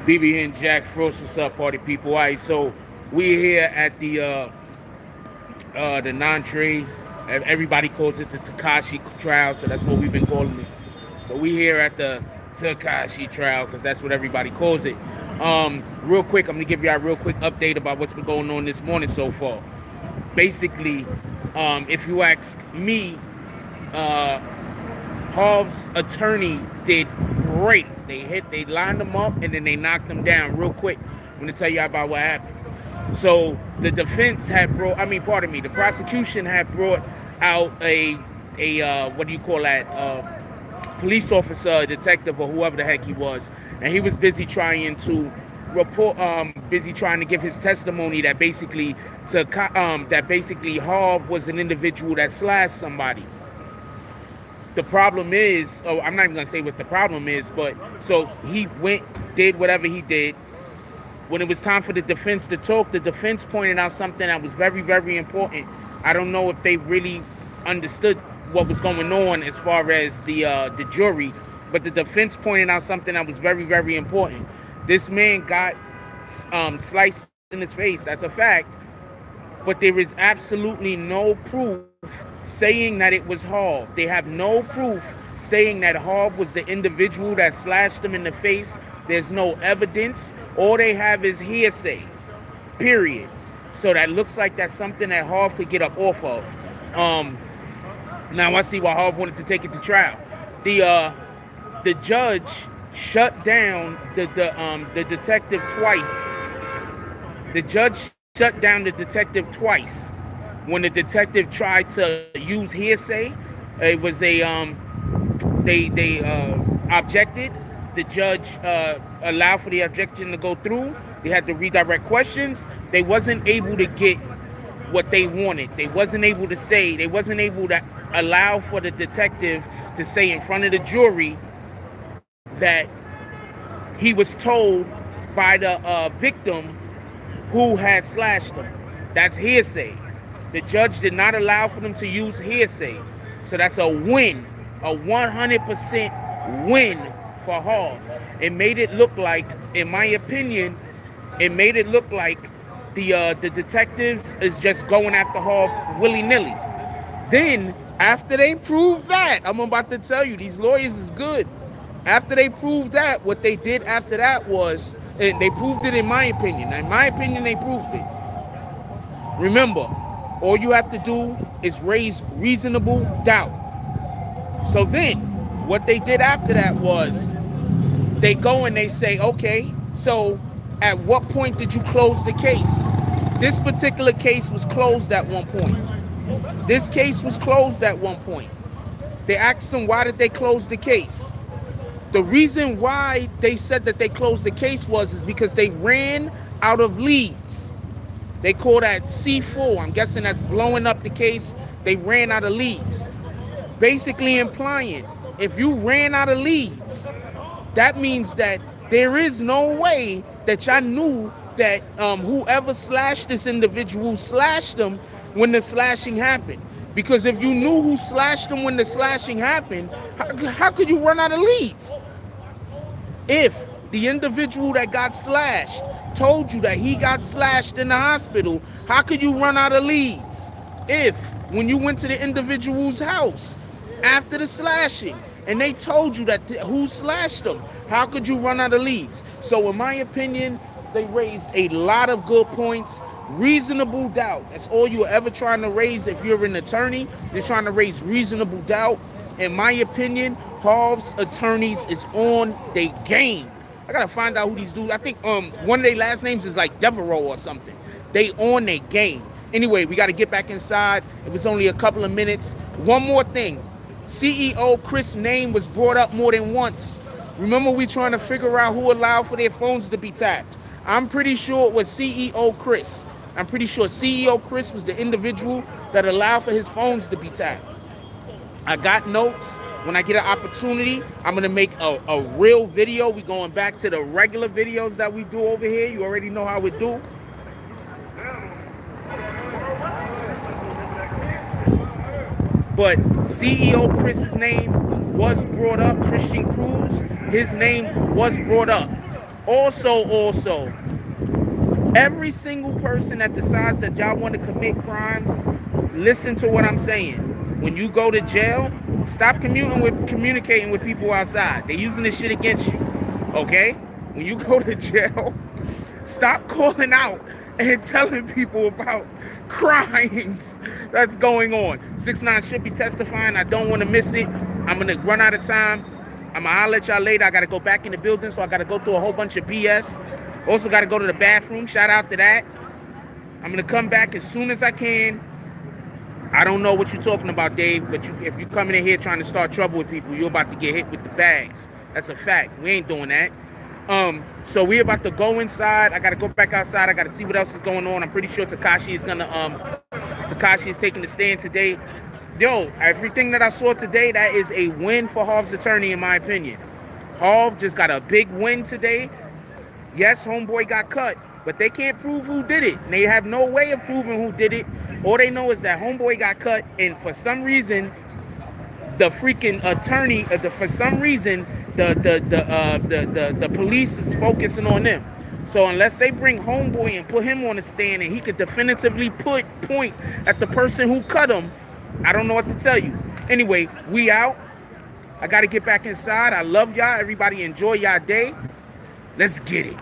BBN Jack Frost, what's up, party people? All right, so we're here at the non-trade. Everybody calls it the Tekashi trial, so that's what we've been calling it. So we here at the Tekashi trial because that's what everybody calls it. Real quick, I'm gonna give you a real quick update about what's been going on this morning so far. Basically, if you ask me, Harv's attorney did great. They lined them up and then they knocked them down real quick. I'm gonna tell you about what happened. So the defense had the prosecution had brought out a what do you call that? Police officer, detective, or whoever the heck he was, and he was busy trying to give his testimony that basically Harv was an individual that slashed somebody. The problem is, I'm not even gonna say what the problem is, but so he did whatever he did. When it was time for the defense to talk, the defense pointed out something that was very, very important. I don't know if they really understood what was going on as far as the jury, but the defense pointed out something that was very, very important. This man got sliced in his face. That's a fact. But there is absolutely no proof saying that it was Harv. They have no proof saying that Harv was the individual that slashed him in the face. There's no evidence. All they have is hearsay, period. So that looks like that's something that Harv could get up off of. Now I see why Harv wanted to take it to trial. The judge shut down the detective twice. The judge shut down the detective twice. When the detective tried to use hearsay, it was they objected. The judge allowed for the objection to go through. They had to redirect questions. They wasn't able to get what they wanted. They wasn't able to allow for the detective to say in front of the jury that he was told by the victim who had slashed him. That's hearsay. The judge did not allow for them to use hearsay. So that's a win, a 100% win for Harv. It made it look like, in my opinion, the detectives is just going after Harv willy-nilly. Then, after they proved that, I'm about to tell you, these lawyers is good. After they proved that, what they did after that was, and they proved it in my opinion. In my opinion, they proved it. Remember, all you have to do is raise reasonable doubt. So then, what they did after that was, they go and they say, okay, so at what point did you close the case? This particular case was closed at one point. This case was closed at one point. They asked them, why did they close the case? The reason why they said that they closed the case is because they ran out of leads. They call that C4. I'm guessing that's blowing up the case. They ran out of leads. Basically implying, if you ran out of leads, that means that there is no way that y'all knew that whoever slashed this individual slashed them when the slashing happened. Because if you knew who slashed them when the slashing happened, how could you run out of leads? If the individual that got slashed told you that he got slashed in the hospital, how could you run out of leads? If when you went to the individual's house after the slashing and they told you that who slashed them, how could you run out of leads? So in my opinion, they raised a lot of good points. Reasonable doubt. That's all you're ever trying to raise if you're an attorney. You're trying to raise reasonable doubt. In my opinion, Harv's attorneys is on their game. I gotta find out who these dudes. I think one of their last names is like Devereaux or something. They on their game. Anyway, we gotta get back inside. It was only a couple of minutes. One more thing. CEO Chris' name was brought up more than once. Remember, we trying to figure out who allowed for their phones to be tapped. I'm pretty sure it was CEO Chris. I'm pretty sure CEO Chris was the individual that allowed for his phones to be tapped. I got notes. When I get an opportunity, I'm going to make a real video. We're going back to the regular videos that we do over here. You already know how we do. But CEO Chris's name was brought up. Christian Cruz, his name was brought up. Also, every single person that decides that y'all want to commit crimes, listen to what I'm saying. When you go to jail, stop communicating with people outside. They're using this shit against you. Okay? When you go to jail, stop calling out and telling people about crimes that's going on. 6ix9ine should be testifying. I don't want to miss it. I'm going to run out of time. I'm going to holler at y'all later. I got to go back in the building, so I got to go through a whole bunch of BS. Also got to go to the bathroom. Shout out to that. I'm going to come back as soon as I can. I don't know what you're talking about, Dave, but if you're coming in here trying to start trouble with people, you're about to get hit with the bags. That's a fact. We ain't doing that. So we're about to go inside. I got to go back outside. I got to see what else is going on. I'm pretty sure Tekashi is taking the stand today. Yo, everything that I saw today, that is a win for Hov's attorney, in my opinion. Hov just got a big win today. Yes, homeboy got cut, but they can't prove who did it. They have no way of proving who did it. All they know is that homeboy got cut, and for some reason, the freaking attorney, for some reason, the police is focusing on them. So unless they bring homeboy and put him on the stand and he could definitively point at the person who cut him, I don't know what to tell you. Anyway, we out. I got to get back inside. I love y'all. Everybody enjoy y'all day. Let's get it.